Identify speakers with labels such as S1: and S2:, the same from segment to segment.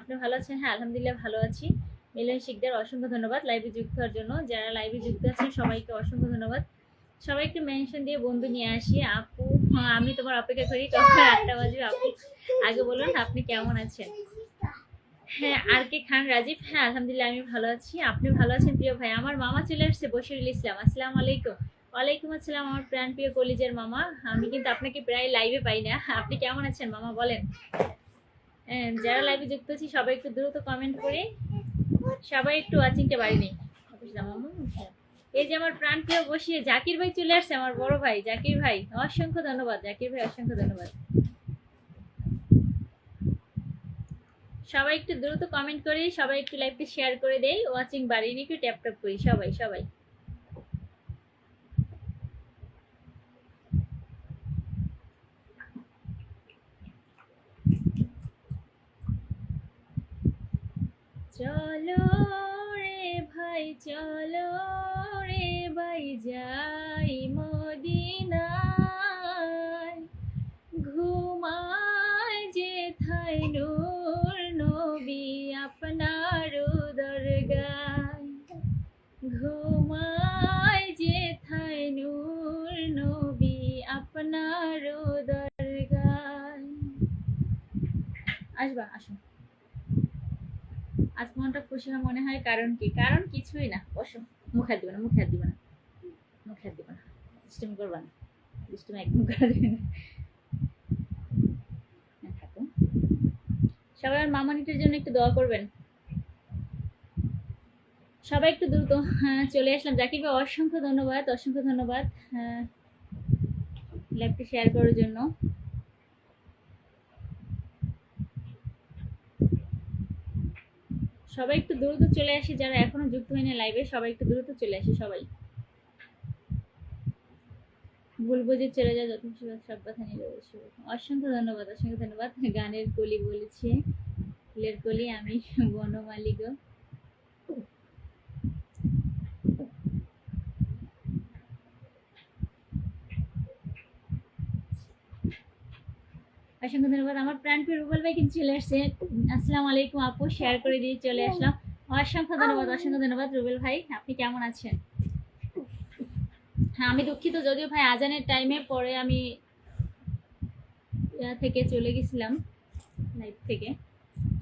S1: আপনি ভালো আছেন? হ্যাঁ, আলহামদুলিল্লাহ ভালো আছি। মিলন শিকদার অসংখ্য ধন্যবাদ লাইভে যুক্ত হওয়ার জন্য। যারা লাইভে যুক্ত আছেন সবাইকে অসংখ্য ধন্যবাদ। সবাই একটু মেনশন দিয়ে বন্ধু নিয়ে আসি। আপু, হ্যাঁ, আমি তোমার অপেক্ষা করি কখন ৮টা বাজবে। আপু আগে বলুন আপনি কেমন আছেন? হ্যাঁ, আর কে খান রাজীব। হ্যাঁ, আলহামদুলিল্লাহ আমি ভালো আছি। আপনি ভালো আছেন প্রিয় ভাই? আমার মামা চলে আসছে, বশিরুল ইসলাম। আসসালামু আলাইকুম। ওয়ালাইকুম আসসালাম আমার প্রাণ প্রিয় কলিজের মামা। আমি কিন্তু আপনাকে প্রায় লাইভে পাই না। আপনি কেমন আছেন মামা বলেন? যারা লাইভে যুক্ত আছি সবাই একটু দ্রুত কমেন্ট করে সবাই একটু ওয়াচিংটা বাড়ি নেই। এই যে আমার প্রাণ প্রিয় বসিয়ে জাকির ভাই চলে আসছে, আমার বড় ভাই জাকির ভাই। অসংখ্য ধন্যবাদ জাকির ভাই, অসংখ্য ধন্যবাদ। সবাই একটু দ্রুত কমেন্ট করি, সবাই একটু লাইভটা শেয়ার করে দেই, ওয়াচিং বাড়িয়ে নিয়ে একটু ট্যাপ ট্যাপ করি সবাই সবাই। চলো রে ভাই চলো রে ভাই যাই মদিনায়, ঘুমায় যেথায় নূর নবী আপনার দরগায়, ঘুমায় যেথায় নূর নবী আপনার দরগায়। আসবা আসো। আজ মনটা খুশি মনে হয়, কারণ কি? কারণ কিছুই না, বসো। মুখ হাত দিবে না, মুখ হাত দিবে না, মুখ হাত দিবে না, দুষ্টুমি করবা না, দুষ্টুমি একদম করা যাবে না। থাকো। সবাই আর মামানিটার জন্য একটু দোয়া করবেন। সবাই একটু দ্রুত। হ্যাঁ, চলে আসলাম জাকির ভাই, অসংখ্য ধন্যবাদ, অসংখ্য ধন্যবাদ লাইভটি শেয়ার করার জন্য। সবাই একটু দ্রুত চলে আসি, যারা এখনো যুক্ত হয়নি লাইভে সবাই একটু দ্রুত চলে আসি সবাই। বলবো যে চলে যা যথেষ্ট সব কথা নিয়ে যাবো। অসংখ্য ধন্যবাদ, অসংখ্য ধন্যবাদ। গানের কলি বলেছে, ফুলের কলি আমি বনমালী গো। অসংখ্য ধন্যবাদ। আমার প্রাণপ্রিয় রুবেল ভাই কিন্তু চলে আসছে। আসসালামু আলাইকুম আপু, শেয়ার করে দিয়ে চলে আসলাম। অসংখ্য ধন্যবাদ, অসংখ্য ধন্যবাদ রুবেল ভাই। আপনি কেমন আছেন? হ্যাঁ, আমি দুঃখিত, যদিও ভাই আজানের টাইমে পরে আমি থেকে চলে গেছিলাম লাইভ থেকে।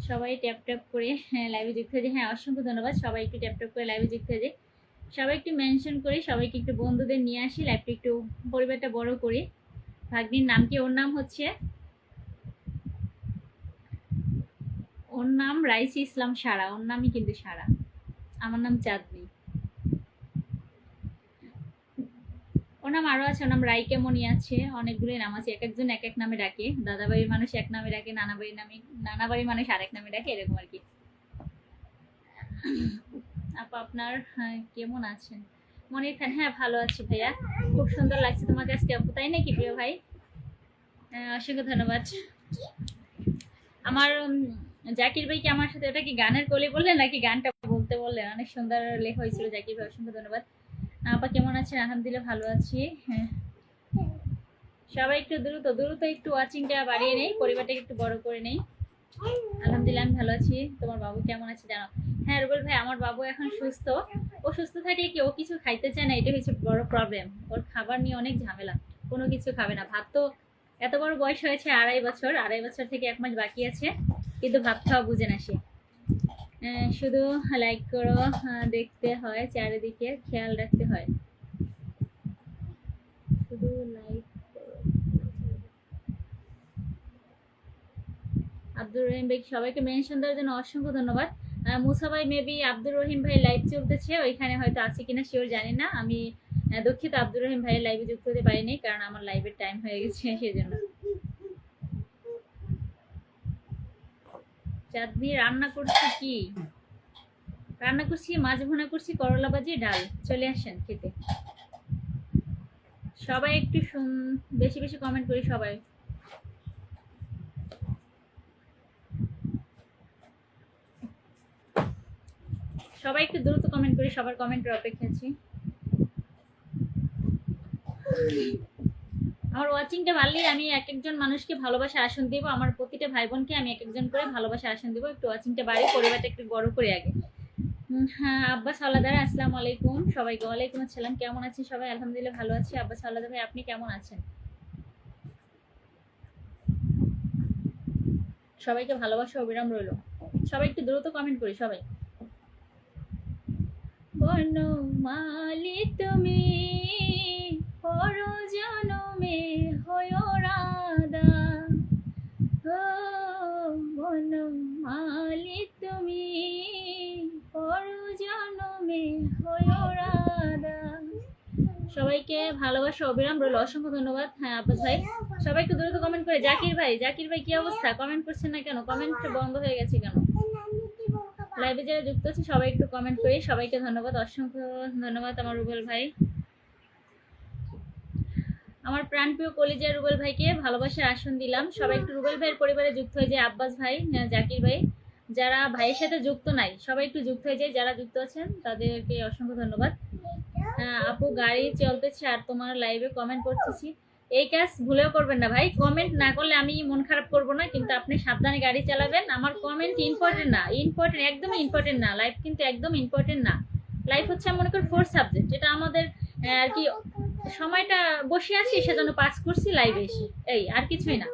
S1: সবাই ট্যাপ ট্যাপ করে লাইভে যুক্ত হয়ে যায়। হ্যাঁ, অসংখ্য ধন্যবাদ। সবাই একটু ট্যাপ ট্যাপ করে লাইভে যুক্ত হয়ে যায়। সবাই একটু মেনশন করি, সবাইকে একটু বন্ধুদের নিয়ে আসি, লাইভটা একটু পরিবারটা বড় করি। ভাগ্নির নাম কি? ওর নাম হচ্ছে, ওর নাম রাইসি ইসলাম সারা। ওর নামই কিন্তু সারা। আমার নাম চাঁদনি। ওর নাম আরো আছে, ওর নাম রাইকেমনি আছে, অনেকগুলোই নাম আছে। এক একজন এক এক নামে ডাকে। দাদা বাড়ির মানুষ এক নামে ডাকে, নানা বাড়ির মানুষ আরেক নামে ডাকে, এরকম আর কি। আপা আপনার কেমন আছেন? মনির খান, হ্যাঁ ভালো আছি ভাইয়া। খুব সুন্দর লাগছে তোমার কাছে আপু, তাই নাকি প্রিয় ভাই? অসংখ্য ধন্যবাদ। আমার জাকির ভাই কি আমার সাথে, ওটা কি গানের কলি বললেন নাকি গানটা বলতে বললেন? অনেক সুন্দর লেখা হয়েছিল জাকির ভাই, অসংখ্য ধন্যবাদ। আপা কেমন আছেন? আলহামদুলিল্লাহ ভালো আছি। হ্যাঁ, সবাই একটু দ্রুত দ্রুত একটু ওয়াচিংটা বাড়িয়ে নেই, পরিবারটাকে একটু বড় করে নেই। আলহামদুলিল্লাহ আমি ভালো আছি। তোমার বাবু কেমন আছে জানো? হ্যাঁ রুবেল ভাই, আমার বাবু এখন সুস্থ। ও সুস্থ থাকলে কি ও কিছু খাইতে চায় না, এটা হচ্ছে বড় প্রবলেম। ওর খাবার নিয়ে অনেক ঝামেলা, কোনো কিছু খাবে না। ভাত তো, এত বড় বয়স হয়েছে, 2.5 বছর, 2.5 বছর থেকে 1 মাস বাকি আছে, কিন্তু ভাত খাওয়া বুঝে না সে। শুধু লাইক করো, দেখতে হয়, চারিদিকে খেয়াল রাখতে হয়, শুধু লাইক। আব্দুর রহিম ভাই, সবাইকে মেনশন দেওয়ার জন্য অসংখ্য ধন্যবাদ। মুসা ভাই, মেবি আব্দুর রহিম ভাই লাইভ চলতেছে, ওইখানে হয়তো আছে কিনা শিওর জানি না আমি। দুঃখিত আব্দুর রহিম ভাই লাইভে যুক্ত হতে পারিনি, কারণ আমার লাইভের টাইম হয়ে গেছে সেজন্য। চাঁদনি রান্না করছি কি? রান্না করছি মাছ ভুনা করছি, করলা ভাজি, ডাল। চলে আসেন খেতে। সবাই একটু বেশি বেশি কমেন্ট করি সবাই। সবাই একটু দ্রুত কমেন্ট করি, সবার কমেন্টের অপেক্ষা আছি। আমার ওয়াচিংটা বাড়লেই আমি এক একজন মানুষকে ভালোবাসা আসন দিব, আমার প্রতিটা ভাই বোনকে আমি এক একজন করে ভালোবাসা আসন দিব। একটু ওয়াচিংটা বাড়ি, পরিবারটা একটু বড় করে আগে। হ্যাঁ আব্বাস হাওলাদার, আসসালামু আলাইকুম সবাইকে। ওয়ালাইকুম আসসালাম। কেমন আছেন সবাই? আলহামদুলিল্লাহ ভালো আছি। আব্বাস হাওলাদার ভাই, আপনি কেমন আছেন? সবাইকে ভালোবাসা অবিরাম রইল। সবাই একটু দ্রুত কমেন্ট করি সবাই। বনমালী তুমি পরজনমে হয় রাধা, ও বনমালী তুমি পরজনমে হয় রাধা। সবাইকে ভালোবাসা অবিরাম রইল, অসংখ্য ধন্যবাদ। হ্যাঁ আব্বাস ভাই, সবাই একটু দ্রুত কমেন্ট করে। জাকির ভাই, জাকির ভাই কি অবস্থা? কমেন্ট করছেন না কেন? কমেন্ট বন্ধ হয়ে গেছে কেন? লাইভে যারা যুক্ত আছে সবাই একটু কমেন্ট করি। সবাইকে ধন্যবাদ, অসংখ্য ধন্যবাদ আমার রুবেল ভাই, আমার প্রাণপ্রিয় কলিজার রুবেল ভাইকে ভালোবাসার আসন দিলাম। সবাই একটু রুবেল ভাইয়ের পরিবারে যুক্ত হয়ে যায়। আব্বাস ভাই, জাকির ভাই, যারা ভাইয়ের সাথে যুক্ত নাই সবাই একটু যুক্ত হয়ে যায়। যারা যুক্ত আছেন তাদেরকে অসংখ্য ধন্যবাদ। আপু গাড়ি চলতেছে আর তোমার লাইভে কমেন্ট করতেছি, এই কাজ ভুলেও করবেন না ভাই। কমেন্ট না করলে আমি মন খারাপ করব না, কিন্তু আপনি সাবধানে গাড়ি চালাবেন। আমার কমেন্ট ইম্পর্টেন্ট না, ইম্পর্টেন্ট একদমই ইম্পর্টেন্ট না। লাইফ কিন্তু একদম ইম্পর্টেন্ট না। লাইফ হচ্ছে আমি মনে করি ফোর্থ সাবজেক্ট, এটা আমাদের আর কি সময়টা বসে আছি সেজন্য পাস করছি লাইভে এসে, এই আর কিছুই না।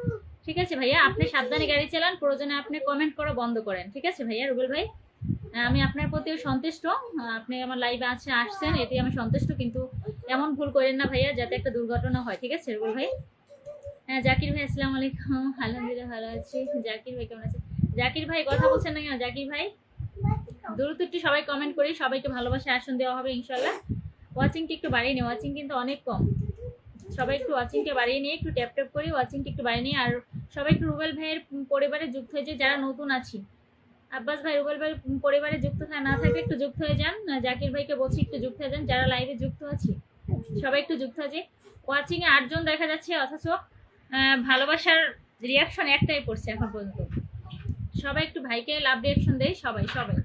S1: ঠিক আছে ভাইয়া, আপনি সাবধানে গাড়ি চালান, প্রয়োজনে আপনি কমেন্ট করা বন্ধ করেন। ঠিক আছে ভাইয়া রুবেল ভাই, আমি আপনার প্রতিও সন্তুষ্ট। আপনি আমার লাইভে আসছেন এতে আমি সন্তুষ্ট, কিন্তু এমন ভুল করেন না ভাইয়া যাতে একটা দুর্ঘটনা হয়। ঠিক আছে রুবেল ভাই। হ্যাঁ জাকির ভাই, আসসালামু আলাইকুম। আলহামদুলিল্লাহ ভালো আছি। জাকির ভাই কেমন আছে? জাকির ভাই কথা বলছেন না কেন? জাকির ভাই দ্রুত একটু সবাই কমেন্ট করি, সবাইকে ভালোবাসা আসন দেওয়া হবে ইনশাল্লাহ। ওয়াচিংটা একটু বাড়িয়ে নিই, ওয়াচিং কিন্তু অনেক কম। সবাই একটু ওয়াচিংটা বাড়িয়ে নিয়ে একটু ট্যাপ ট্যাপ করি, ওয়াচিংটা একটু বাড়িয়ে নিই। আর সবাই একটু রুবেল ভাইয়ের পরিবারে যুক্ত হয়েছে যারা নতুন আছি। আব্বাস ভাই রুবেল ভাই পরিবারে যুক্ত না থাকলে একটু যুক্ত হয়ে যান। জাকির ভাইকে বলছি একটু যুক্ত হয়ে যান। যারা লাইভে যুক্ত আছি সবাই একটু যুক্ত হয়ে যায়। ওয়াচিং এ 8 জন দেখা যাচ্ছে, অথচ ভালোবাসার রিয়াকশন একটাই পড়ছে এখন পর্যন্ত। সবাই একটু ভাইকে লাভ রিয়াকশন দেয় সবাই সবাই।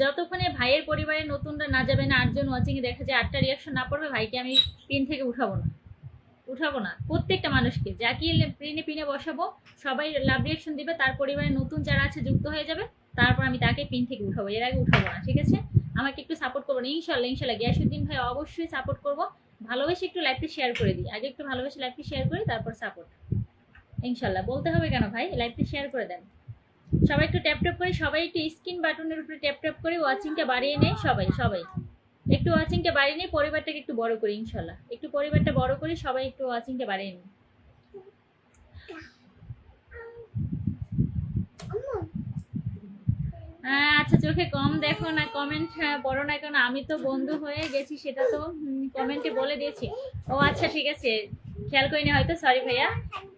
S1: যতক্ষণে ভাইয়ের পরিবারে নতুনরা না যাবে না, 8 জন ওয়াচিং এ দেখা যায় 8টা রিয়াকশন না পড়বে, ভাইকে আমি পিন থেকে উঠাবো না। প্রত্যেকটা মানুষকে যাকে পিনে বসাবো সবাই লাভ রিয়াকশন দিবে, তার পরিবারে নতুন যারা আছে যুক্ত হয়ে যাবে, তারপর আমি তাকে পিন থেকে উঠাবো, এর আগে উঠাবো না। ঠিক আছে, আমাকে একটু সাপোর্ট করবো ইনশাল্লাহ। গিয়াসুদ্দিন ভাই অবশ্যই সাপোর্ট করবো। ভালোবেসে একটু লাইভটি শেয়ার করে দিই, আগে একটু ভালোবেসে লাইভটি শেয়ার করি, তারপর সাপোর্ট ইনশাল্লাহ। বলতে হবে কেন ভাই, লাইভটি শেয়ার করে দেন। সবাই একটু ট্যাপ ট্যাপ করে, সবাই একটু স্ক্রিন বাটনের উপরে ট্যাপ ট্যাপ করে ওয়াচিংটা বাড়িয়ে নেই সবাই একটু ওয়াচিংটা বাড়িয়ে নিই, পরিবারটাকে একটু বড় করি ইনশাল্লাহ। একটু পরিবারটা বড় করি, সবাই একটু ওয়াচিংটা বাড়িয়ে নিই। আচ্ছা চোখে কম দেখো না, কমেন্ট পড়ো না কেন? আমি তো বন্ধু হয়ে গেছি, সেটা তো কমেন্টে বলে দিয়েছি। ও আচ্ছা ঠিক আছে, খেয়াল করিনি হয়তো, সরি ভাইয়া।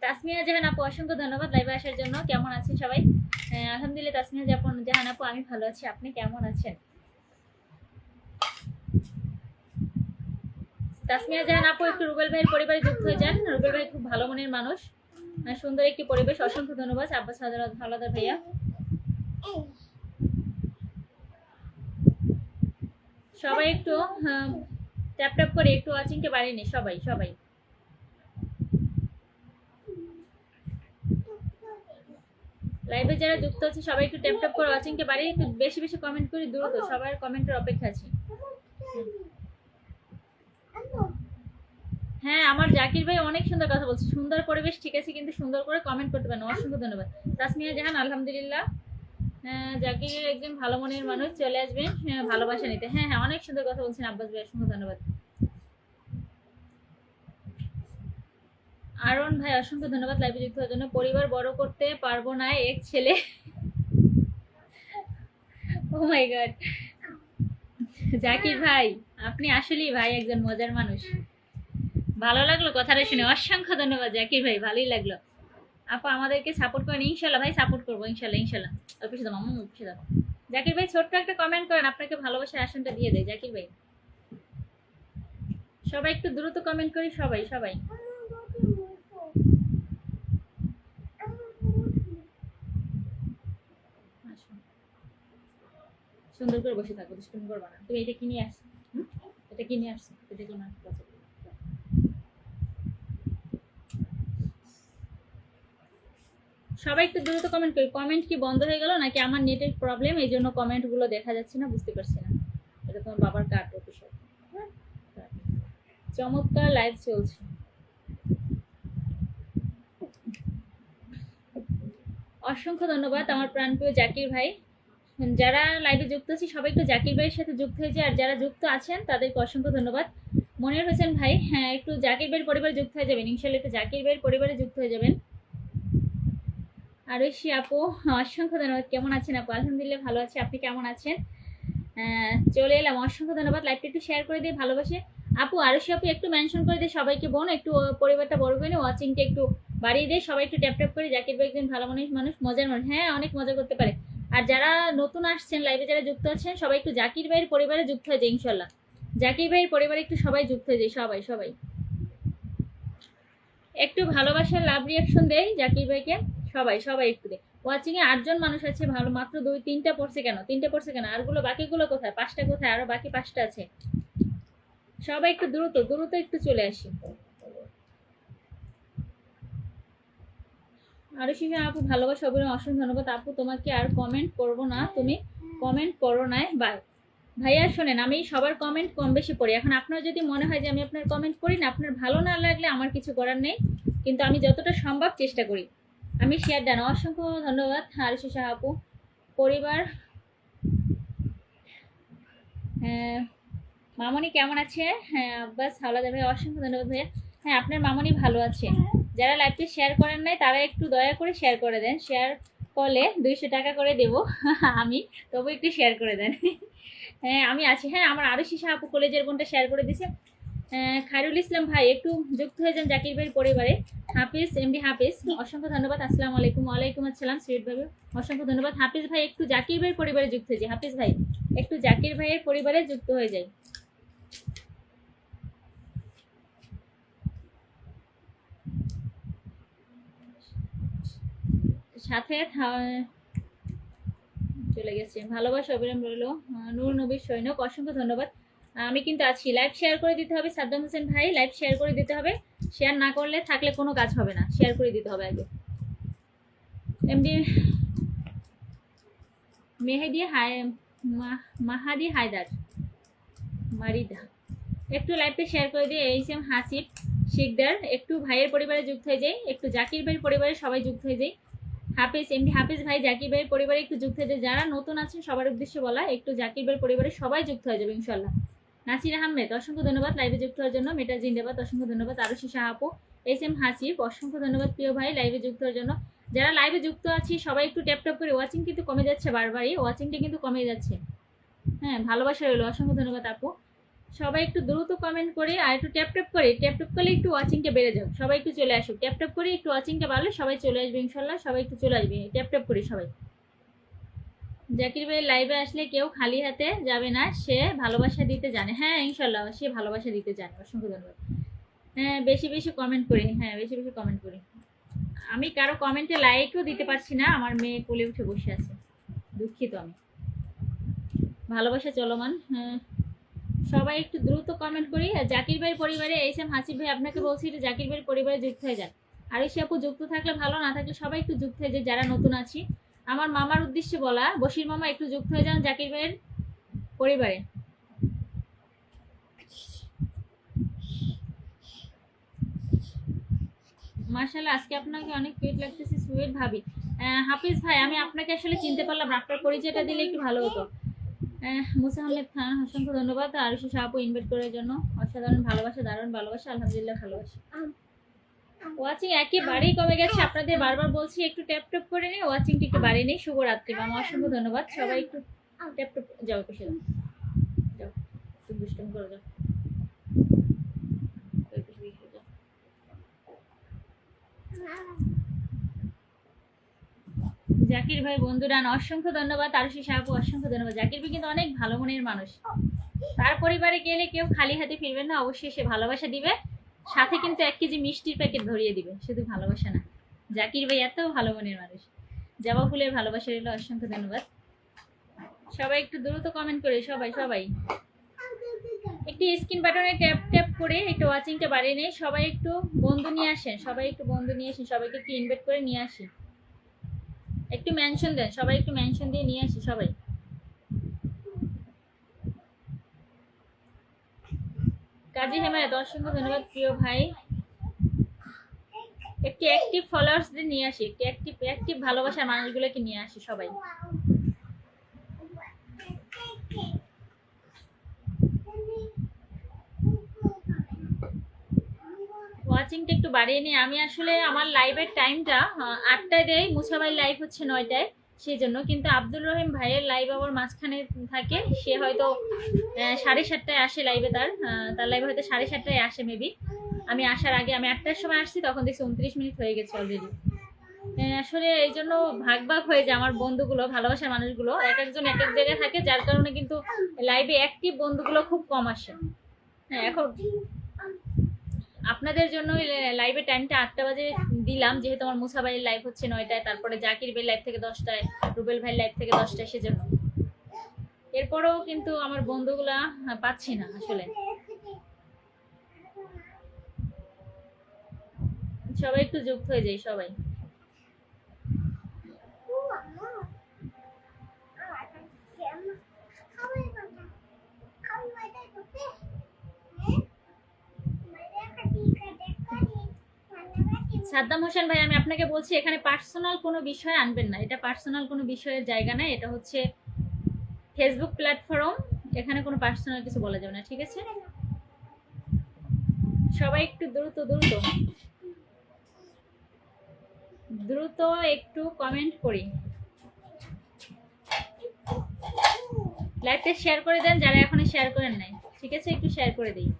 S1: তাসমিয়া জাহান আপু অসংখ্য ধন্যবাদ লাইভে আসার জন্য। কেমন আছেন সবাই? আলহামদুলিল্লাহ তাসমিয়া জাহান আপু আমি ভালো আছি, আপনি কেমন আছেন? তাসমিয়া জাহান আপু একটু রুবেল ভাইয়ের পরিবারে যুক্ত হয়ে যান। রুবেল ভাই খুব ভালো মনের মানুষ, সুন্দর একটি পরিবেশ। অসংখ্য ধন্যবাদ আব্বাস হাওলাদার ভাইয়া। সবাই একটু ট্যাপ ট্যাপ করে একটু ওয়াচিংকে বাড়িয়ে নি সবাই। লাইভে যারা যুক্ত আছে সবাই একটু ট্যাপ ট্যাপ করে ওয়াচিংকে বাড়িয়ে একটু বেশি বেশি কমেন্ট করি দ্রুত। সবার কমেন্টের অপেক্ষা আছি। হ্যাঁ আমার জাকির ভাই অনেক সুন্দর কথা বলছে, সুন্দর পরিবেশ ঠিক আছে, কিন্তু সুন্দর করে কমেন্ট করতে পারেন। অসংখ্য ধন্যবাদ তাসমিয়া জাহান। আলহামদুলিল্লাহ, জাকির একজন ভালো মনের মানুষ, চলে আসবেন ভালোবাসা নিতে। হ্যাঁ অনেক সুন্দর কথা বলছেন আব্বাস ভাই, অসংখ্য ধন্যবাদ। আরন ভাই অসংখ্য ধন্যবাদ লাইভে যুক্ত হওয়ার জন্য। পরিবার বড় করতে পারবো না, এক ছেলে। ও মাই গড, জাকির ভাই আপনি আসলেই ভাই একজন মজার মানুষ। ভালো লাগলো কথাটা শুনে, অসংখ্য ধন্যবাদ জাকির ভাই, ভালোই লাগলো। আপু আমাদেরকে সাপোর্ট করেন ইনশাল্লাহ ভাই, সাপোর্ট করবো ইনশাল্লাহ। অফিসে দাও মামা, অফিসে দাও। জাকির ভাই ছোট্ট একটা কমেন্ট করেন, আপনাকে ভালোবাসার আসনটা দিয়ে দেয় জাকির ভাই। সবাই একটু দ্রুত কমেন্ট করি সবাই। সুন্দর করে বসে থাকো, দুষ্টুমি করবা না। তুমি এটা কিনে আসছো, এটা কিনে আসছো, এটা কিনে আসছো। সবাই একটু দ্রুত কমেন্ট করি। কমেন্ট কি বন্ধ হয়ে গেল নাকি আমার নেটের প্রবলেম, এই জন্য কমেন্টগুলো দেখা যাচ্ছে না, বুঝতে পারছি না। এটা তোমার বাবার কার্ড অফিসিয়াল। চমৎকার লাইভ চলছে। অসংখ্য ধন্যবাদ আমার প্রাণপ্রিয় জাকির ভাই। যারা লাইভে যুক্ত আছি সবাই একটু জাকির ভাইয়ের সাথে যুক্ত হয়েছে, আর যারা যুক্ত আছেন তাদেরকে অসংখ্য ধন্যবাদ। মনির হোসেন ভাই, হ্যাঁ একটু জাকির ভাইয়ের পরিবারে যুক্ত হয়ে যাবেন, ইনশাল্লাহ একটু জাকির ভাইয়ের পরিবারে যুক্ত হয়ে যাবেন। আরুষি আপু, অসংখ্য ধন্যবাদ। কেমন আছেন আপু? আলহামদুলিল্লাহ ভালো আছি, আপনি কেমন আছেন? চলে এলাম, অসংখ্য ধন্যবাদ। লাইভটা একটু শেয়ার করে দিয়ে ভালোবাসে আপু। আরুষি আপু একটু মেনশন করে দিয়ে সবাইকে বোন, একটু পরিবারটা বড় করে ওয়াচিংটা একটু বাড়িয়ে দিয়ে সবাই একটু ট্যাপ ট্যাপ করে। জাকির ভাই একজন ভালো মানুষ, মজার মানুষ, হ্যাঁ অনেক মজা করতে পারে। আর যারা নতুন আসছেন লাইভে, যারা যুক্ত আছেন সবাই একটু জাকির ভাইয়ের পরিবারে যুক্ত হয়ে যায়, ইনশাল্লাহ জাকির ভাইয়ের পরিবারে একটু সবাই যুক্ত হয়ে যায়, সবাই সবাই একটু ভালোবাসার লাভ রিয়াকশন দেয় জাকির ভাইকে, সবাই সবাই একটু দেয়। ওয়াচিং এ 8 জন মানুষ আছে, ভালো মাত্র 2-3টা পড়ছে কেন? 3টা পড়ছে কেন? আরগুলো বাকিগুলো কোথায়? 5টা কোথায়? আরো বাকি 5টা আছে। সবাই একটু দ্রুত দ্রুত একটু চলে আসি। আরো শিখে আপু ভালোবাসা অভিনয়, অসংখ্য ধন্যবাদ আপু। তোমাকে আর কমেন্ট করবো না, তুমি কমেন্ট করো নাই, বাই। ভাইয়া শোনেন, আমি সবার কমেন্ট কম বেশি পড়ি। এখন আপনার যদি মনে হয় যে আমি আপনার কমেন্ট পড়ি না, আপনার ভালো না লাগলে আমার কিছু করার নেই, কিন্তু আমি যতটা সম্ভব চেষ্টা করি। আমি শেয়ার ডান, অসংখ্য ধন্যবাদ আরুষি শাহ আপু। পরিবার, মামনি কেমন আছে? হ্যাঁ আব্বাস হাওলাদার ভাই, অসংখ্য ধন্যবাদ ভাইয়া। হ্যাঁ আপনার মামনি ভালো আছে। যারা লাইভটি শেয়ার করেন নাই তারা একটু দয়া করে শেয়ার করে দেন, শেয়ার করলে 200 টাকা করে দেবো আমি, তবু একটু শেয়ার করে দেন। হ্যাঁ আমি আছি, হ্যাঁ আমার আরুষি শাহ আপু কলেজের বোনটা শেয়ার করে দিছে। খায়রুল ইসলাম ভাই একটু যুক্ত হয়ে যান জাকির ভাইয়ের পরিবারে। হাফিজ, এমডি হাফিজ, অসংখ্য ধন্যবাদ। আসসালামু আলাইকুম। ওয়ালাইকুম আসসালাম সুইট ভাই, অসংখ্য ধন্যবাদ। হাফিজ ভাই একটু জাকির ভাইয়ের পরিবারে যুক্ত হয়ে যায়, হাফিজ ভাই একটু জাকির ভাইয়ের পরিবারে যুক্ত হয়ে যায়। সাথে চলে গেছে, ভালোবাসা অবিরাম রইল। নূর নবীর সৈনিক, অসংখ্য ধন্যবাদ। আমি কিন্তু আছি, লাইভ শেয়ার করে দিতে হবে। সাদ্দাম হোসেন ভাই লাইভ শেয়ার করে দিতে হবে, শেয়ার না করলে থাকলে কোনো কাজ হবে না, শেয়ার করে দিতে হবে আগে। এমডি মেহেদি মাহাদি হায়দার মারিদা একটু লাইভটা শেয়ার করে দিয়ে। এই সেম হাসিব শিকদার একটু ভাইয়ের পরিবারে যুক্ত হয়ে যায়, একটু জাকির ভাইয়ের পরিবারে সবাই যুক্ত হয়ে যায়। হাফিজ, এমডি হাফিজ ভাই জাকির ভাইয়ের পরিবারে একটু যুক্ত হয়ে যায়। যারা নতুন আছেন সবার উদ্দেশ্যে বলা, একটু জাকির ভাইয়ের পরিবারে সবাই যুক্ত হয়ে যাবে ইনশাল্লাহ। নাসির আহমেদ, অসংখ্য ধন্যবাদ লাইভে যুক্ত হওয়ার জন্য। মেটা জিন্দাবাদ, অসংখ্য ধন্যবাদ। আরুষি শাহ আপু, এস এম হাসিব, অসংখ্য ধন্যবাদ প্রিয় ভাই লাইভে যুক্ত হওয়ার জন্য। যারা লাইভে যুক্ত আছি সবাই একটু ট্যাপ ট্যাপ করে, ওয়াচিং কিন্তু কমে যাচ্ছে বারবারই, ওয়াচিংটা কিন্তু কমে যাচ্ছে। হ্যাঁ ভালোবাসা রইলো, অসংখ্য ধন্যবাদ আপু। সবাই একটু দ্রুত কমেন্ট করে আর একটু ট্যাপ ট্যাপ করে, ট্যাপ ট্যাপ করলে একটু ওয়াচিংটা বেড়ে যাবে, সবাই একটু চলে আসুক। ট্যাপ ট্যাপ করে একটু ওয়াচিংটা বাড়লে সবাই চলে আসবে ইনশাল্লাহ, সবাই একটু চলে আসবে ট্যাপ ট্যাপ করে সবাই। জাকির ভাই লাইভে আসলে কেউ খালি হাতে যাবে না, সে ভালোবাসা দিতে জানে। হ্যাঁ ইনশাল্লাহ সে ভালোবাসা দিতে জানে, অসংখ্য ধন্যবাদ। হ্যাঁ বেশি বেশি কমেন্ট করি, হ্যাঁ বেশি বেশি কমেন্ট করি। আমি কারো কমেন্টে লাইকও দিতে পারছি না, আমার মেয়ে কোলে উঠে বসে আছে, দুঃখিত আমি। ভালোবাসা চলমান, হ্যাঁ সবাই একটু দ্রুত কমেন্ট করি। জাকির ভাইয়ের পরিবারে এস এম হাসিব ভাই আপনাকে বলছি যে জাকির ভাইয়ের পরিবারে যুক্ত হয়ে যান। আর এসে আপু যুক্ত থাকলে ভালো, না থাকলে সবাই একটু যুক্ত হয়ে যায় যারা নতুন আছি। আমার মামার উদ্দেশ্যে বলা, বশির মামা একটু যুক্ত হয়ে যান জাকির ভাইয়ের পরিবারে। মার্শাল্লাহ আজকে আপনাকে অনেক কিউট লাগতেছে সুইট ভাবি। হাফিজ ভাই আমি আপনাকে আসলে চিনতে পারলাম, আপনার পরিচয়টা দিলে একটু ভালো হতো। মুসা আহমেদ খান, অসংখ্য ধন্যবাদ আরুষি শাহ আপু ইনভাইট করার জন্য। অসাধারণ ভালোবাসা, দারুণ ভালোবাসা, আলহামদুলিল্লাহ ভালোবাসা। ওয়াচিং একেবারেই কমে গেছে, আপনাদের বারবার বলছি একটু ট্যাপ ট্যাপ করে নিই, ওয়াচিংটা একটু বাড়িয়ে নিই। শুভরাত্রি মামা, অসংখ্য ধন্যবাদ। সবাই একটু ট্যাপ ট্যাপ যাও, পেশে যাও, যাও একটু দুষ্টুমি করে যাও। জাকির ভাই বন্ধুরা অসংখ্য ধন্যবাদ। আরুষি শাহ আপু অসংখ্য ধন্যবাদ। জাকির ভাই কিন্তু অনেক ভালো মনের মানুষ, তার পরিবারে গেলে কেউ খালি হাতে ফিরবেন না, অবশ্যই সে ভালোবাসা দিবে, সাথে কিন্তু 1 কেজি মিষ্টির প্যাকেট ধরিয়ে দিবে, শুধু ভালোবাসা না। জাকির ভাই এত ভালো মনের মানুষ। জবা ফুলের ভালোবাসা রইল, অসংখ্য ধন্যবাদ। সবাই একটু দ্রুত কমেন্ট করে, সবাই সবাই একটু স্ক্রিন বাটনে ট্যাপ ট্যাপ করে একটু ওয়াচিংটা বাড়িয়ে নেই। সবাই একটু বন্ধু নিয়ে আসেন, সবাই একটু বন্ধু নিয়ে আসেন, সবাইকে একটু ইনভাইট করে নিয়ে আসি। একটু মেনশন দেন সবাই, একটু মেনশন দিয়ে নিয়ে আসি সবাই। কাজী হেমায়ত অসংখ্য ধন্যবাদ প্রিয় ভাই। একটি অ্যাক্টিভ ফলোয়ার্সদের নিয়ে আসি, একটি অ্যাক্টিভ অ্যাক্টিভ ভালোবাসার মানুষগুলোকে নিয়ে আসি সবাই। ওয়াচিংটা একটু বাড়িয়ে নিই। আমি আসলে আমার লাইভের টাইমটা 8টায় দেই, মুসাভাইয়ের লাইভ হচ্ছে 9টায়, সেই জন্য। কিন্তু আব্দুল রহিম ভাইয়ের লাইভ আবার মাঝখানে থাকে, সে হয়তো 7:30টায় আসে লাইভে, তার লাইভে হয়তো 7:30টায় আসে মেবি। আমি আসার আগে, আমি 8টার সময় আসছি, তখন দেখছি 29 মিনিট হয়ে গেছে অলরেডি। আসলে এই জন্য ভাগ ভাগ হয়ে যায় আমার বন্ধুগুলো, ভালোবাসার মানুষগুলো এক একজন এক এক জায়গায় থাকে, যার কারণে কিন্তু লাইভে অ্যাক্টিভ বন্ধুগুলো খুব কম আসে। হ্যাঁ, এখন আপনাদের জন্য লাইভের টাইমটা 8টা বাজে দিলাম, যেহেতু আমার মুসা ভাইয়ের লাইভ হচ্ছে 9টায়, তারপরে জাকির ভাইয়ের লাইভ থেকে 10টায়, রুবেল ভাইয়ের লাইভ থেকে 10টায়, সেজন্য। এরপরেও কিন্তু আমার বন্ধুগুলা পাচ্ছি না আসলে। সবাই একটু যুক্ত হয়ে যায় সবাই। সাদ্দাম হোসেন ভাই, আমি আপনাকে বলছি এখানে পার্সোনাল কোনো বিষয় আনবেন না, এটা পার্সোনাল কোনো বিষয়ের জায়গা না, এটা হচ্ছে ফেসবুক প্ল্যাটফর্ম, এখানে কোনো পার্সোনাল কিছু বলা যাবে না, ঠিক আছে? সবাই একটু দ্রুত দ্রুত দ্রুত একটু কমেন্ট করি, লাইভটা শেয়ার করে দেন যারা এখনো শেয়ার করেন নাই, ঠিক আছে? একটু শেয়ার করে দিই।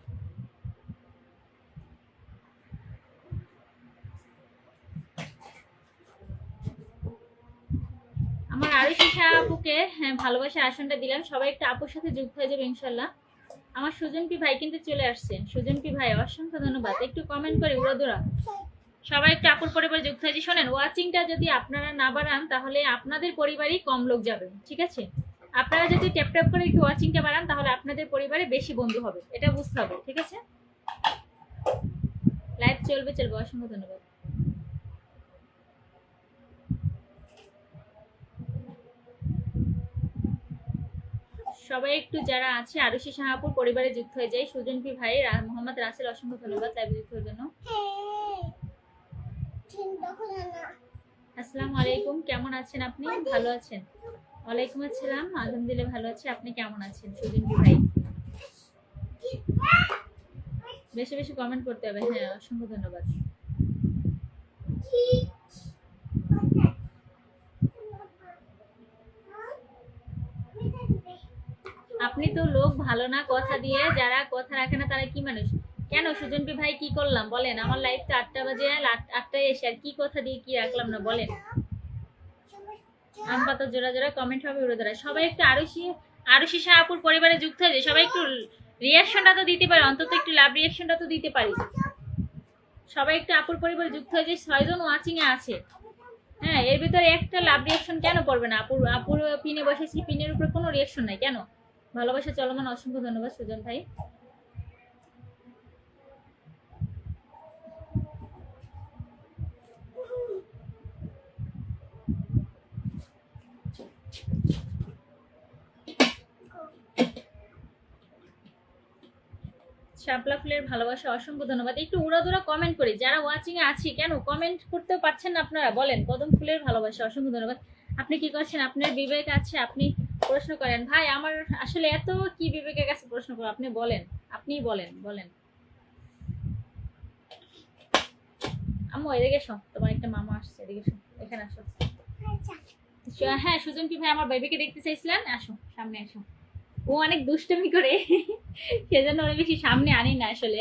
S1: আমার আরো শিশা আপুকে ভালোবাসা আসনটা দিলাম, সবাই একটু আপুর সাথে যুক্ত হয়ে যাবে ইনশাল্লাহ। আমার সুজনপি ভাই কিন্তু চলে আসছেন, সুজনপি ভাই অসংখ্য ধন্যবাদ। একটু কমেন্ট করে উড়াদুরা সবাই একটু আপুর পরিবারে যুক্ত হয়েছে। শোনেন, ওয়াচিংটা যদি আপনারা না বাড়ান তাহলে আপনাদের পরিবারই কম লোক যাবে, ঠিক আছে? আপনারা যদি ট্যাপ ট্যাপ করে একটু ওয়াচিংটা বাড়ান তাহলে আপনাদের পরিবারে বেশি বন্ধু হবে, এটা বুঝতে হবে, ঠিক আছে? লাইভ চলবে চলবে, অসংখ্য ধন্যবাদ। সবাই একটু যারা আছে আরুষি সাহাপুর পরিবারে যুক্ত হয়ে যায়। সুজনপি ভাই, মোহাম্মদ রাসেল অসংখ্য ধন্যবাদ লাইভে যুক্ত হওয়ার জন্য। আসসালামু আলাইকুম, কেমন আছেন আপনি? ভালো আছেন? ওয়ালাইকুম আসসালাম, আলহামদুলিল্লাহ ভালো আছি। আপনি কেমন আছেন সুজনপি ভাই? বেশি বেশি কমেন্ট করতে হবে। হ্যাঁ, অসংখ্য ধন্যবাদ। আপনি তো লোক ভালো না, কথা দিয়ে যারা কথা রাখে না তারা কি মানুষ? কেন সুজনপি ভাই কি করলাম বলেন? আমার লাইফ তো 8টা বাজে, 8টায় এসে আর কি কথা দিয়ে কি রাখলাম না বলেন? আম পাতা জোড়া জোড়া কমেন্ট হবে উড়ে ধরা। সবাই একটু আরুষি শাহাপুর পরিবারে যুক্ত হয়ে যায়, সবাই একটু রিয়াকশনটা তো দিতে পারে, অন্তত একটু লাভ রিয়াকশনটা তো দিতে পারি। সবাই একটু আপুর পরিবারে যুক্ত হয়ে যায়, 6 জন ওয়াচিং এ আছে। হ্যাঁ, এর ভিতরে একটা লাভ রিয়াকশন কেন পড়বে না? আপুর পিনে বসেছি, পিনের উপর কোনো রিয়াকশন নাই কেন? ভালোবাসা চলমান, অসংখ্য ধন্যবাদ সুজন ভাই। শাপলা ফুলের ভালোবাসা, অসংখ্য ধন্যবাদ। একটু উড়াদুরা কমেন্ট করি, যারা ওয়াচিং এ আছি কেন কমেন্ট করতেও পারছেন না আপনারা? বলেন, কদম ফুলের ভালোবাসা, অসংখ্য ধন্যবাদ। আপনি কি করছেন? আপনার বিবেক আছে, আপনি প্রশ্ন করেন। ভাই আমার আসলে এত কি বিবেকের কাছে প্রশ্ন করবো? আপনি বলেন, আপনি বলেন বলেন। আম্মু এদিকে এসো, তোমার একটা মামা আসছে, এদিকে এসো, এখানে আসো। হ্যাঁ সুজন কি ভাই আমার বেবিকে দেখতে চাইছিলেন? আসো, সামনে আসো। ও অনেক দুষ্টমি করে, সেজন্য অনেক বেশি সামনে আনি না আসলে।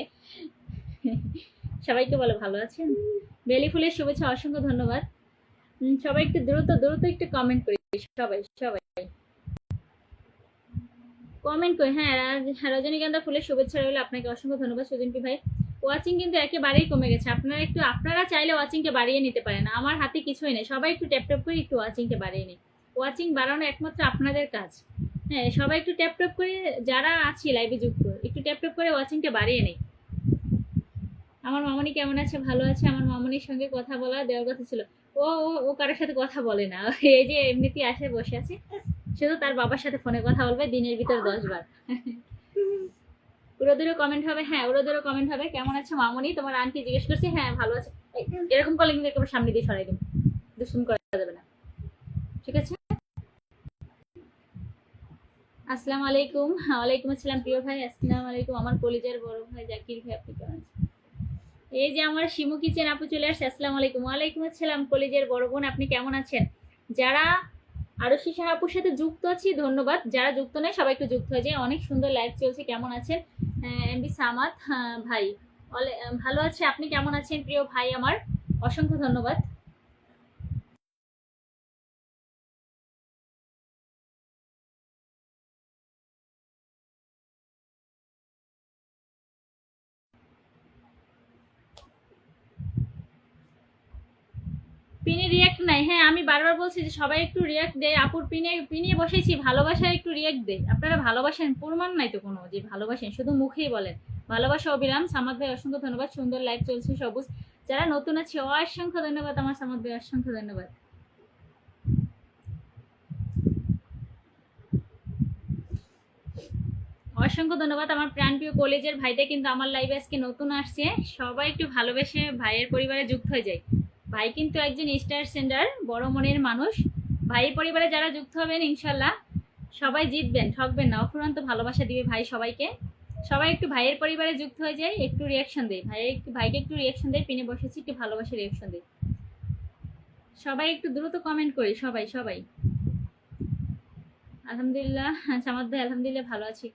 S1: সবাইকে বলো ভালো আছেন? বেলি ফুলের শুভেচ্ছা, অসংখ্য ধন্যবাদ। সবাই একটু দ্রুত দ্রুত একটু কমেন্ট করি, সবাই সবাই কমেন্ট করি। হ্যাঁ, রজনীগন্ধা ফুলের শুভেচ্ছা রইল আপনাকে, অসংখ্য ধন্যবাদ সুজনপি ভাই। ওয়াচিং কিন্তু একেবারেই কমে গেছে, আপনারা চাইলে ওয়াচিংকে বাড়িয়ে নিতে পারেন, আমার হাতে কিছুই নেই। সবাই একটু ট্যাপ ট্যাপ করে একটু ওয়াচিংকে বাড়িয়ে নিই, ওয়াচিং বাড়ানো একমাত্র আপনাদের কাজ। হ্যাঁ, সবাই একটু ট্যাপ ট্যাপ করে, যারা আছি লাইভে যুক্ত, একটু ট্যাপ ট্যাপ করে ওয়াচিংটা বাড়িয়ে নেই। আমার মামনি কেমন আছে? ভালো আছে। আমার মামনির সঙ্গে কথা বলা দেওয়ার কথা ছিল। ও ও ও ও কারোর সাথে কথা বলে না, এই যে এমনিতেই আসে বসে আছে, শুধু তার বাবার সাথে ফোনে কথা বলবে দিনের ভিতর 10 বার। ওরদেরও কমেন্ট হবে, হ্যাঁ ওরদেরও কমেন্ট হবে। কেমন আছে মামনি, তোমার আন্টি জিজ্ঞেস করছে, হ্যাঁ ভালো আছে। এরকম করলে কিন্তু একেবারে সামনে দিয়ে সরাই দিন, দুষ্টুমি করা যাবে না, ঠিক আছে? আসসালামু আলাইকুম। ওয়ালাইকুম আসসালাম প্রিয় ভাই, আসসালামু আলাইকুম আমার কলিজার বড় ভাই জাকির ভাই, আপনি কেমন আছেন? এই যে আমার শিমু কিচেন আপু চলে আসছে, আসসালামু আলাইকুম। ওয়ালাইকুম আসসালাম কলিজার বড় বোন, আপনি কেমন আছেন? যারা আরশি সাহা আপুর সাথে যুক্ত আছি ধন্যবাদ, যারা যুক্ত নয় সবাই একটু যুক্ত হয়ে যায়। অনেক সুন্দর লাইভ চলছে, কেমন আছেন এমবি সামাদ ভাই? ভালো আছে, আপনি কেমন আছেন প্রিয় ভাই আমার? অসংখ্য ধন্যবাদ। পিনে রিয়াক্ট নাই, হ্যাঁ আমি বারবার বলছি যে সবাই একটু রিয়াক্ট দেয়, আপুর পিনে পিনে বসেছি, ভালোবাসায় একটু রিয়াক্ট দেয়। আপনারা ভালোবাসেন, প্রমাণ নাই তো কোনো যে ভালোবাসেন, শুধু মুখেই বলেন ভালোবাসা। অবিরাম সামাদ ভাই অসংখ্য ধন্যবাদ, সুন্দর লাইভ চলছে সবুজ। যারা নতুন আছে অসংখ্য ধন্যবাদ আমার সামাদ ভাই, অসংখ্য ধন্যবাদ। অসংখ্য ধন্যবাদ আমার প্রাণপ্রিয় কলেজের ভাইটা কিন্তু আমার লাইভে আজকে নতুন আসছে। সবাই একটু ভালোবেসে ভাইয়ের পরিবারে যুক্ত হয়ে যায়। ভাই কিন্তু একজন স্টার সেন্ডার, বড় মনের মানুষ। ভাইয়ের পরিবারে যারা যুক্ত হবেন ইনশাল্লাহ সবাই জিতবেন, ঠকবেন না, অফুরন্ত ভালোবাসা দিবে ভাই সবাইকে। সবাই একটু ভাইয়ের পরিবারে যুক্ত হয়ে যায়, একটু রিয়াকশন দেয় ভাইকে একটু রিয়াকশন দেয়, পিনে বসেছি একটু ভালোবাসা রিয়াকশন দেয়। সবাই একটু দ্রুত কমেন্ট করি, সবাই সবাই। আলহামদুলিল্লাহ সামাদ ভাই, আলহামদুলিল্লাহ ভালো আছি।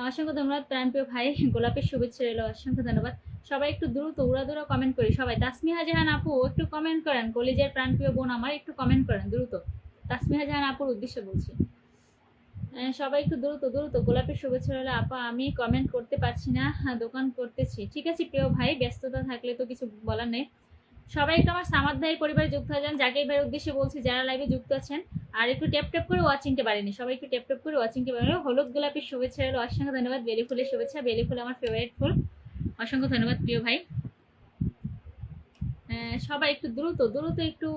S1: অসংখ্য ধন্যবাদ প্রাণপ্রিয় ভাই, গোলাপের শুভেচ্ছা রইল, অসংখ্য ধন্যবাদ। সবাই একটু দ্রুত উড়াদুরা কমেন্ট করি সবাই। তাসমিহা জাহান আপু একটু কমেন্ট করেন, কলেজের প্রাণপ্রিয় বোন আমার একটু কমেন্ট করেন দ্রুত। তাসমিহা জাহান আপুর উদ্দেশ্যে বলছি, সবাই একটু দ্রুত দ্রুত গোলাপের শুভেচ্ছা রইল। আপা আমি কমেন্ট করতে পারছি না, দোকান করতেছি। ঠিক আছে প্রিয় ভাই, ব্যস্ততা থাকলে তো কিছু বলার নেই। সবাই একটু আমার সামাদ ভাইয়ের পরিবারে যুক্ত হয়ে যান, জাকির ভাইয়ের উদ্দেশ্যে বলছি যারা লাইভে যুক্ত আছেন। আর একটু ট্যাপ ট্যাপ করে ওয়াচিংটা বাড়েনি, সবাই একটু ট্যাপ ট্যাপ করে ওয়াচিংটা বাড়ানো। হলুদ গোলাপের শুভেচ্ছা রইল, অসংখ্য ধন্যবাদ। বেলি ফুলের শুভেচ্ছা, বেলি ফুল আমার ফেভারিট ফুল, অসংখ্য ধন্যবাদ প্রিয় ভাই। সবাই একটু দ্রুত দ্রুত একটু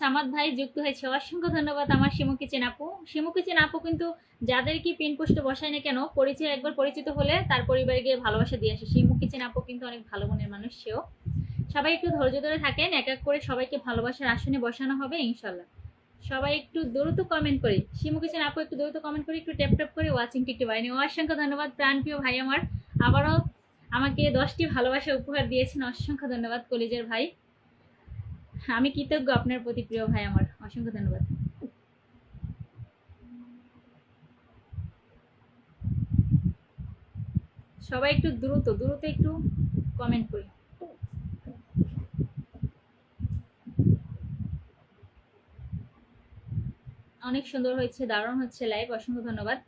S1: সামাদ ভাই যুক্ত হয়েছে, অসংখ্য ধন্যবাদ আমার শিমু কিচেন আপু। শিমু কিচেন আপু কিন্তু যাদেরকে পিন পোস্টে বসায় না কেন, পরিচয় একবার পরিচিত হলে তার পরিবারে গিয়ে ভালোবাসা দিয়ে আসে। শিমু কিচেন আপু কিন্তু অনেক ভালো মনের মানুষ সেও। সবাই একটু ধৈর্য ধরে থাকেন, এক এক করে সবাইকে ভালোবাসার আসনে বসানো হবে ইনশাল্লাহ। সবাই একটু দ্রুত কমেন্ট করি, শিমু কিচেন আপু একটু দ্রুত কমেন্ট করি, একটু ট্যাপ ট্যাপ করে ওয়াচিং টিকতে পারিনি। অসংখ্য ধন্যবাদ প্রাণপ্রিয় ভাই আমার, আবারও আমাকে 10টি ভালোবাসা উপহার দিয়েছেন, অসংখ্য ধন্যবাদ কলিজের ভাই। আমি কৃতজ্ঞ আপনার প্রতি প্রিয় ভাই আমার, অসংখ্য ধন্যবাদ। সবাই একটু দ্রুত দ্রুত একটু কমেন্ট করি। অনেক সুন্দর হয়েছে, দারুণ হচ্ছে লাইভ, অসংখ্য ধন্যবাদ।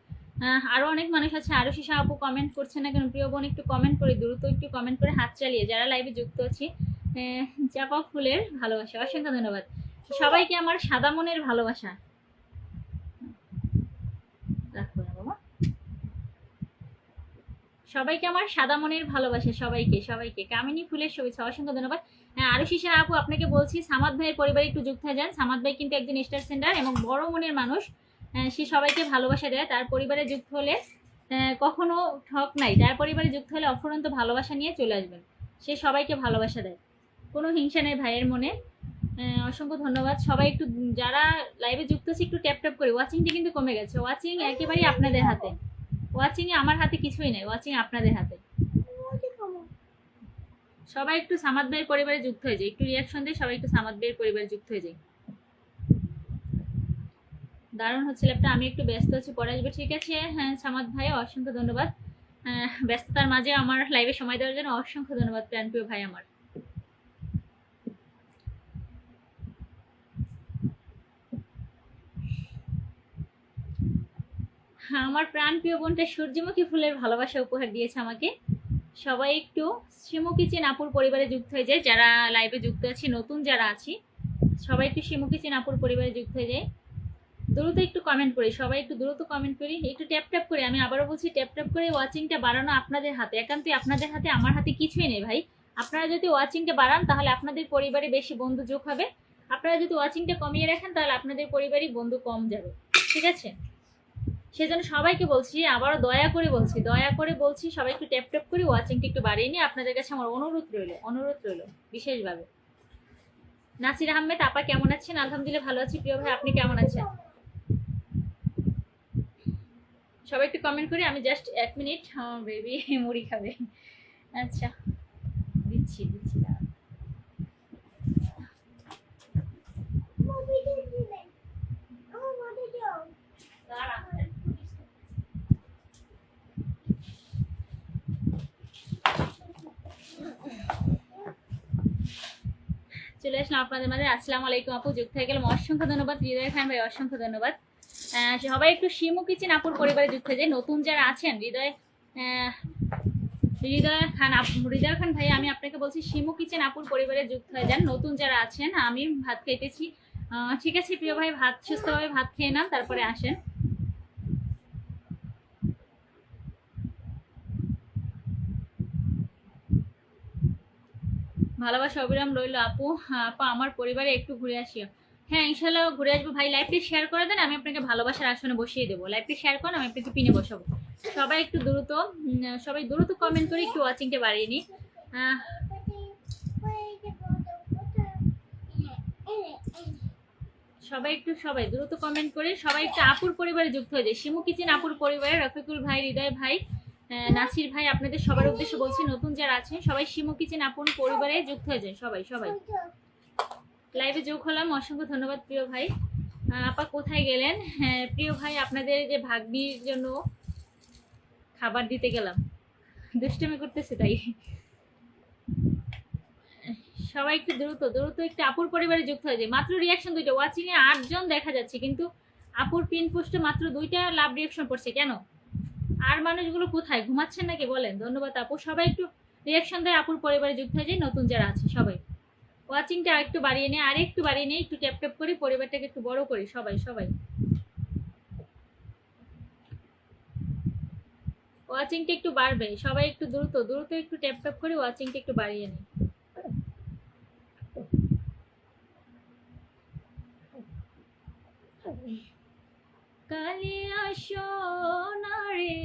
S1: আরো অনেক মানুষ আছে, আরো শিশা আপু কমেন্ট করছে না কেন? প্রিয় বোন একটু কমেন্ট করি, দ্রুত একটু কমেন্ট করে হাত চালিয়ে যারা লাইভে যুক্ত আছি। চাপা ফুলের ভালোবাসা, অসংখ্য ধন্যবাদ সবাইকে আমার সাদা মনের ভালোবাসা। রাখবো না বাবা, সবাইকে আমার সাদা মনের ভালোবাসা, সবাইকে সবাইকে কামিনী ফুলের শুভেচ্ছা, অসংখ্য ধন্যবাদ। আরো শিশা আপু আপনাকে বলছি সামাদ ভাইয়ের পরিবারে একটু যুক্ত হয়ে যান। সামাদ ভাই কিন্তু একজন স্টার সেন্টার এবং বড় মনের মানুষ, সে সবাইকে ভালোবাসা দেয়। তার পরিবারে যুক্ত হলে কখনো ঠক নাই, তার পরিবারে যুক্ত হলে অফুরন্ত ভালোবাসা নিয়ে চলে আসবেন। সে সবাইকে ভালোবাসা দেয়, কোনো হিংসা নেই ভাইয়ের মনে। অসংখ্য ধন্যবাদ সবাই একটু যারা লাইভে যুক্ত আছে একটু ট্যাপ ট্যাপ করে। ওয়াচিংটা কিন্তু কমে গেছে, ওয়াচিং একেবারেই আপনাদের হাতে, ওয়াচিং এ আমার হাতে কিছুই নেই, ওয়াচিং আপনাদের হাতে। সবাই একটু সামাদ ভাইয়ের পরিবারে যুক্ত হয়ে যায়, একটু রিয়াকশন দিয়ে সবাই একটু সামাদ ভাইয়ের পরিবারে যুক্ত হয়ে যায়। দারুণ হচ্ছে ল্যাপটা, আমি একটু ব্যস্ত আছি, পরে আসবে। ঠিক আছে হ্যাঁ সামাদ ভাই, অসংখ্য ধন্যবাদ ব্যস্ততার মাঝে আমার লাইভে সময় দেওয়ার জন্য, অসংখ্য ধন্যবাদ প্রাণপ্রিয় ভাই আমার। আমার প্রাণপ্রিয় বোনটা সূর্যমুখী ফুলের ভালোবাসা উপহার দিয়েছে আমাকে। সবাই একটু শিমু কিচেন আপুর পরিবারে যুক্ত হয়ে যায়, যারা লাইভে যুক্ত আছি, নতুন যারা আছি সবাই একটু শিমু কিচেন আপুর পরিবারে যুক্ত হয়ে যায়। দ্রুত একটু কমেন্ট করি, সবাই একটু দ্রুত কমেন্ট করি, একটু ট্যাপ ট্যাপ করে। আমি আবারও বলছি ট্যাপ ট্যাপ করে ওয়াচিংটা বাড়ানো আপনাদের হাতে, একান্তই আপনাদের হাতে, আমার হাতে কিছুই নেই ভাই। আপনারা যদি ওয়াচিংটা বাড়ান তাহলে আপনাদের পরিবারে বেশি বন্ধু যোগ হবে, আপনারা যদি ওয়াচিংটা কমিয়ে রাখেন তাহলে আপনাদের পরিবারই বন্ধু কম যাবে, ঠিক আছে? সেজন্য সবাইকে বলছি, আবারও দয়া করে বলছি সবাই একটু ট্যাপ ট্যাপ করে ওয়াচিংটা একটু বাড়িয়ে নিয়ে আপনাদের কাছে আমার অনুরোধ রইল বিশেষভাবে। নাসির আহমেদ আপা কেমন আছেন? আলহামদুলিল্লাহ ভালো আছি প্রিয় ভাই, আপনি কেমন আছেন? সবাই একটু কমেন্ট করি। আমি জাস্ট 1 মিনিট, বেবি মুড়ি খাবে। আচ্ছা দিচ্ছি দাঁড়ান। চলে আসলাম আপনাদের মাঝে। আসসালামু আলাইকুম আপু, যুক্ত হয়ে গেলাম, অসংখ্য ধন্যবাদ। হৃদয় খান ভাই অসংখ্য ধন্যবাদ। সবাই একটু শিমু কিচেন আপুর পরিবারে যুক্ত হয়ে যায়। নতুন যারা আছেন হৃদয় খান ভাই, আমি আপনাকে বলছি শিমু কিচেন আপুর পরিবারে যুক্ত হয়ে যান নতুন যারা আছেন। আমি ভাত খাইতেছি, ঠিক আছে প্রিয় ভাই, সুস্থভাবে ভাত খেয়ে নাম, তারপরে আসেন। ভালোবাসা অবিরাম রইল আপু। আপা আমার পরিবারে একটু ঘুরে আসিও। হ্যাঁ ইনশাল্লাহ ঘুরে আসবো ভাই। লাইভটি শেয়ার করে দেন, আমি আপনাকে ভালোবাসার আসনে বসিয়ে দেবো। লাইভটি শেয়ার করেন, আমি আপনাকে পিনে বসাবো। সবাই একটু দ্রুত কমেন্ট করে একটু ওয়াচিংটা বাড়িয়ে নিই। সবাই দ্রুত কমেন্ট করে সবাই একটু আপুর পরিবারে যুক্ত হয়ে যায়। শিমু কিচেন আপুর পরিবারে রফিকুল ভাই, হৃদয় ভাই, নাসির ভাই, আপনাদের সবার উদ্দেশ্যে বলছি নতুন যারা আছেন সবাই শিমু কিচেন আপুর পরিবারে যুক্ত হয়ে যায়। সবাই লাইভে যোগ হলাম, অসংখ্য ধন্যবাদ প্রিয় ভাই। আপা কোথায় গেলেন? হ্যাঁ প্রিয় ভাই, আপনাদের যে ভাগ্নির জন্য খাবার দিতে গেলাম, দুষ্টুমি করতেছে তাই। সবাই একটু দ্রুত একটু আপুর পরিবারে যুক্ত হয়ে যায়। মাত্র রিয়াকশন 2টা, ওয়াচিং এ 8 জন দেখা যাচ্ছে, কিন্তু আপুর পিন পোস্টে মাত্র 2টা লাভ রিয়াকশন পড়ছে কেন? আর মানুষগুলো কোথায়, ঘুমাচ্ছেন নাকি বলেন? ধন্যবাদ আপু। সবাই একটু রিয়াকশন দেয়, আপুর পরিবারে যুক্ত হয়ে যায় নতুন যারা আছে। সবাই ওয়াচিংটা একটু বাড়িয়ে নেই, একটু ট্যাপ ট্যাপ করি, পরিবারটাকে একটু বড় করি। সবাই ওয়াচিংটা একটু বাড়বে। সবাই একটু দ্রুত একটু ট্যাপ ট্যাপ করে ওয়াচিংটা একটু বাড়িয়ে নিই। কালিয়া সোনারে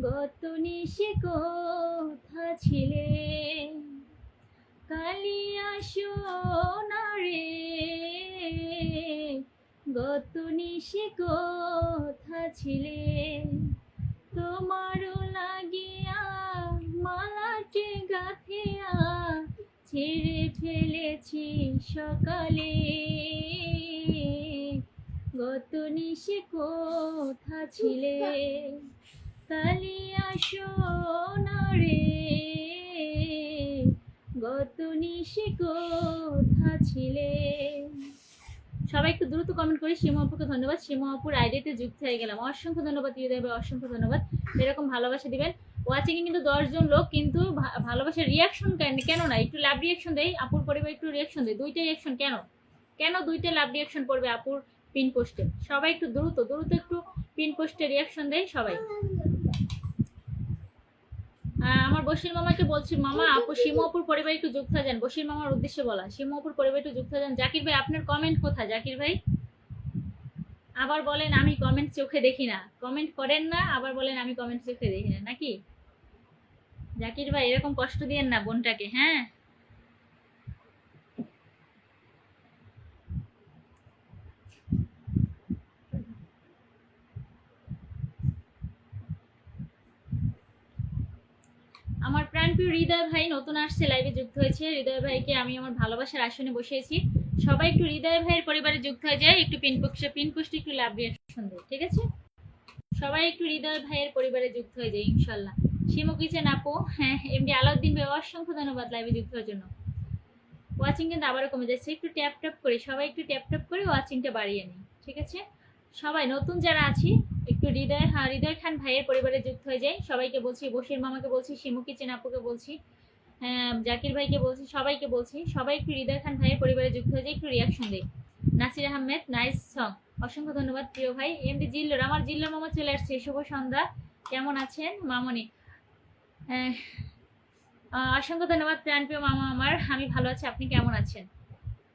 S1: গত নিশে কোথা ছিলে, কালিয়া সোনারে গত নিশে কোথা ছিলে, তোমারও লাগিয়া মালাটে গাথিয়া ছেড়ে ফেলেছি সকালে, গত নিশে কোথা ছিলে, কালিয়া সোনারে গত নিশে কোথা ছিলে। সবাই একটু দ্রুত কমেন্ট করি। শিমু আপুকে ধন্যবাদ, শিমু আপুর আইডিতে যুক্ত হয়ে গেলাম, অসংখ্য ধন্যবাদ। অসংখ্য ধন্যবাদ, এরকম ভালোবাসা দিবেন। ওয়াচিং এ কিন্তু 10 জন লোক, কিন্তু ভালোবাসার রিয়াকশন কেন না? একটু লাভ রিয়াকশন দেই, আপুর পরিবার একটু রিয়াকশন দেয়। 2টা রিয়াকশন কেন 2টা লাভ রিয়াকশন পড়বে আপুর পিন পোস্টে? সবাই একটু দ্রুত একটু পিন পোস্টে রিয়াকশন দেয় সবাই। আমার বশির মামাকে বলছি, মামা আপু শিমু আপুর পরিবার একটু যুক্ত হয়ে যান। বশির মামার উদ্দেশ্যে বলা, শিমু আপুর পরিবার একটু যুক্ত হয়ে যান। জাকির ভাই আপনার কমেন্ট কোথায়? জাকির ভাই আবার বলেন আমি কমেন্ট চোখে দেখি না, কমেন্ট করেন না, আবার বলেন আমি কমেন্ট চোখে দেখি না, নাকি? জাকির ভাই এরকম কষ্ট দিয়েন না বোনটাকে। হ্যাঁ আমার প্রাণপ্রিয় হৃদয় ভাই নতুন আসছে, লাইভে যুক্ত হয়েছে। হৃদয় ভাইকে আমি আমার ভালোবাসার আসনে বসিয়েছি। সবাই একটু হৃদয় ভাইয়ের পরিবারে যুক্ত হয়ে যায়, একটু পিন পোস্টে একটু লাভ রিয়াকশন দেয়, ঠিক আছে? সবাই একটু হৃদয় ভাইয়ের পরিবারে যুক্ত হয়ে যায় ইনশাল্লাহ। শিমু কিচেন আপু, হ্যাঁ এমডি আলাউদ্দিন ভাই অসংখ্য ধন্যবাদ লাইভে যুক্ত হওয়ার জন্য। ওয়াচিং কিন্তু আবারও কমে যাচ্ছে, একটু ট্যাপ ট্যাপ করি, সবাই একটু ট্যাপ ট্যাপ করে ওয়াচিংটা বাড়িয়ে নিই, ঠিক আছে? সবাই নতুন যারা আছি একটু হৃদয় খান ভাইয়ের পরিবারে যুক্ত হয়ে যায়। সবাইকে বলছি, বশির মামাকে বলছি, শিমু কিচেন আপুকে বলছি, জাকির ভাইকে বলছি, সবাইকে বলছি সবাই একটু হৃদয় খান ভাইয়ের পরিবারে যুক্ত হয়ে যায়, একটু রিয়াকশন দেয়। নাসির আহমেদ নাইস সং, অসংখ্য ধন্যবাদ প্রিয় ভাই। এমডি জিল্লোর, আমার জিল্লোর মামা চলে আসছে, শুভ সন্ধ্যা, কেমন আছেন মামনি? অসংখ্য ধন্যবাদ প্রাণপ্রিয় মামা আমার, আমি ভালো আছি, আপনি কেমন আছেন?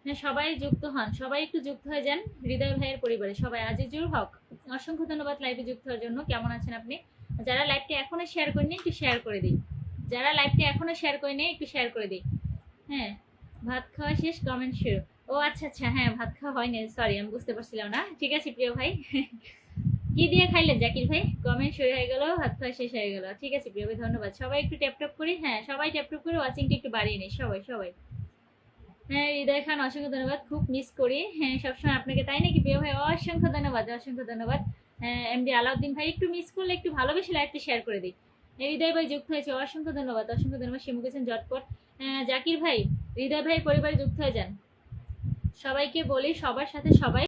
S1: হ্যাঁ, সবাই যুক্ত হন, সবাই একটু যুক্ত হয়ে যান হৃদয় ভাইয়ের পরিবারে সবাই। আজিজুল হক, অসংখ্য ধন্যবাদ লাইভে যুক্ত হওয়ার জন্য। কেমন আছেন আপনি? যারা লাইভটি এখনো শেয়ার করেনি একটু শেয়ার করে দিই, যারা লাইভটি এখনো শেয়ার করেনি একটু শেয়ার করে দিই। হ্যাঁ, ভাত খাওয়া শেষ, কমেন্ট শুরু। ও আচ্ছা আচ্ছা, হ্যাঁ ভাত খাওয়া হয়নি, সরি আমি বুঝতে পারছিলাম না। ঠিক আছে প্রিয় ভাই, কি দিয়ে খাইলেন জাকির ভাই? কমেন্ট শুরু হয়ে গেল, ভাত খাওয়া শেষ হয়ে গেল। ঠিক আছে প্রিয় ভাই, ধন্যবাদ। সবাই একটু ট্যাপ ট্যাপ করি, হ্যাঁ সবাই ট্যাপ ট্যাপ করে ওয়াচিংটা একটু বাড়িয়ে নিই সবাই সবাই। হ্যাঁ হৃদয় খান, অসংখ্য ধন্যবাদ, খুব মিস করি হ্যাঁ সবসময় আপনাকে, তাই নাকি প্রিয় ভাই? অসংখ্য ধন্যবাদ, অসংখ্য ধন্যবাদ। এমডি আলাউদ্দিন ভাই, একটু মিস করলে একটু ভালোবেসে লাইভটি শেয়ার করে দিই। হৃদয় ভাই যুক্ত হয়েছে, অসংখ্য ধন্যবাদ, অসংখ্য ধন্যবাদ। শিমু গেছেন জটপট। জাকির ভাই, হৃদয় ভাই পরিবারে যুক্ত হয়ে যান। সবাইকে বলি সবার সাথে সবাই